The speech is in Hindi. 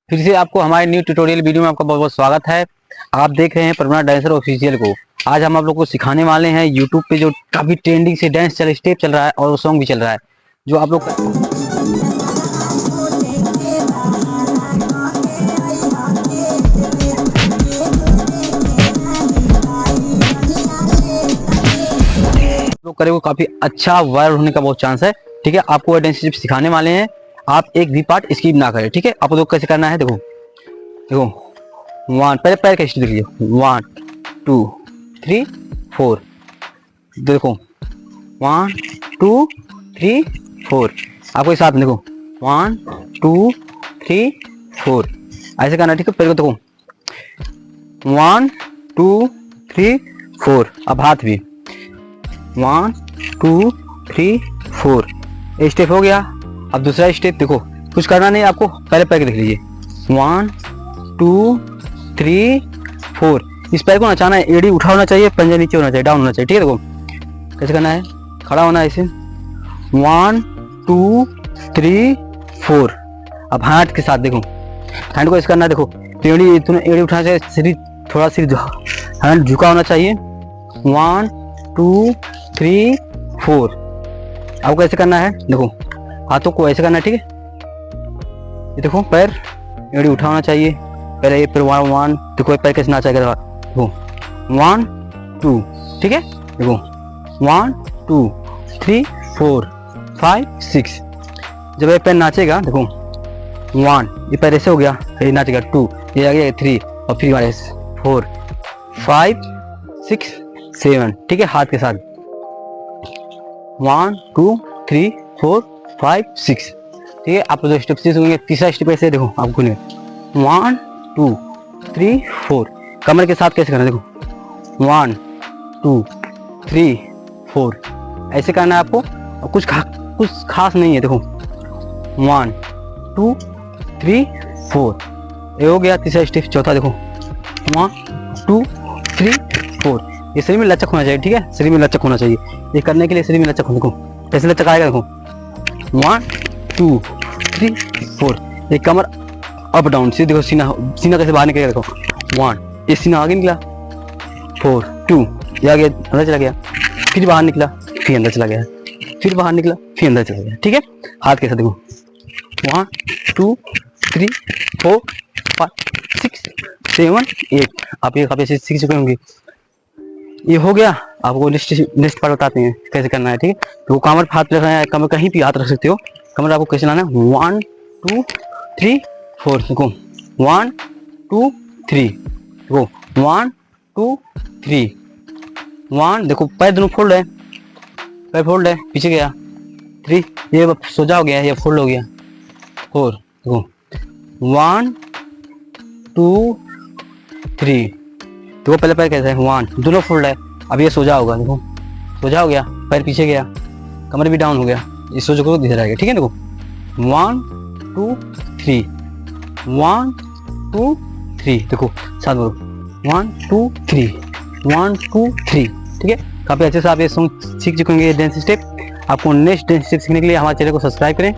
फिर से आपको हमारे न्यू ट्यूटोरियल वीडियो में आपका बहुत बहुत स्वागत है। आप देख रहे हैं प्रवीणा डांसर ऑफिशियल को। आज हम आप लोग को सिखाने वाले हैं यूट्यूब पे जो काफी ट्रेंडिंग से डांस स्टेप चल रहा है और सॉन्ग भी चल रहा है जो आप लोग करे वो काफी अच्छा वायरल होने का बहुत चांस है। ठीक है, आपको वो डांस स्टेप सिखाने वाले हैं। आप एक भी पार्ट स्किप ना करें। ठीक है, आप लोग कैसे करना है देखो देखो वन, पहले पैर का स्टेप देख लीजिए। 1 2 3 4 देखो 1 2 3 4। आपको इस साथ में देखो 1 2 3 4 ऐसे करना। ठीक है, पैर को देखो 1 2 3 4। अब हाथ भी 1 2 3 4 ये स्टेप हो गया। अब दूसरा स्टेप देखो, कुछ करना नहीं आपको, पहले पैर देख लीजिए 1 2 3 4। इस पैर को नचाना है, एड़ी उठा होना चाहिए, पंजा नीचे होना चाहिए, डाउन होना चाहिए। ठीक है, देखो कैसे करना है, खड़ा होना है ऐसे 1 2 3 4। अब हाथ के साथ देखो, हैंड को ऐसे करना है। देखो एड़ी उठाना चाहिए, सिर थोड़ा हैंड झुका होना चाहिए 1 2 3 4। आपको ऐसे करना है, देखो हाथों को ऐसे करना है। ठीक है, ये देखो पैर एड़ी उठा होना चाहिए, पहले ये फिर 1 देखो पैर कैसे नाचा है, देखो 1 2। ठीक है, देखो 1 2 3 4 5 6। जब ये पैर नाचेगा देखो 1, ये पैर ऐसे हो गया, ये नाचेगा 2, ये आ गया 3 और फिर 4 5 6 7। ठीक है, हाथ के साथ 1 2 3 4 5 6। ठीक है, आप जो स्टेप सीखेंगे, तीसरा स्टेप ऐसे देखो आपको 1 2 3 4। कमर के साथ कैसे करना है, देखो 1 2 3 4 ऐसे करना है आपको। और कुछ खास नहीं है, देखो 1 2 3 4 ये हो गया तीसरा स्टेप। चौथा देखो 1 2 3 4। ये शरीर में लचक होना चाहिए। ठीक है, शरीर में लचक होना चाहिए। ये करने के लिए शरीर में लचक देखो कैसे लचक आएगा, देखो 1 2 3 4। ये कमर अप डाउन से देखो, सीना कैसे बाहर निकलेगा, देखो 1 ये सीना आगे निकला, 4 2 ये आगे अंदर चला गया, फिर बाहर निकला, फिर अंदर चला गया, फिर बाहर निकला, फिर अंदर चला गया। ठीक है, हाथ के साथ देखो 1 2 3 4 5 6 7 8। आप ये काफी अच्छे सीख चुके होंगे। ये हो गया। आपको नेक्स्ट पार्ट बताते हैं कैसे करना है। ठीक है, तो कमर हाथ रखना है, कमर कहीं भी हाथ रख सकते हो। कमर आपको कैसे लाना है 1 2 3 4। देखो 1 2 3 देखो 1 2 3 1। देखो पैर दोनों फोल्ड है, पैर फोल्ड है, पीछे गया 3, ये सोजा हो गया, ये फोल्ड हो गया 4। देखो 1 2 3। देखो पहले पैर कैसे है 1 दोनों फोल्ड है, अब ये सोजा होगा, देखो सोजा हो गया, पैर पीछे गया, कमर भी डाउन हो गया, ये सोजा को दिख रहेगा। ठीक है, देखो 1 2 3 1 2 3। देखो साथ बोलो 1 2 3 1 2 3। ठीक है, काफी अच्छे से आप ये सॉन्ग सीख चुके होंगे, डांस स्टेप। आपको नेक्स्ट डांस स्टेप सीखने के लिए हमारे चैनल को सब्सक्राइब करें।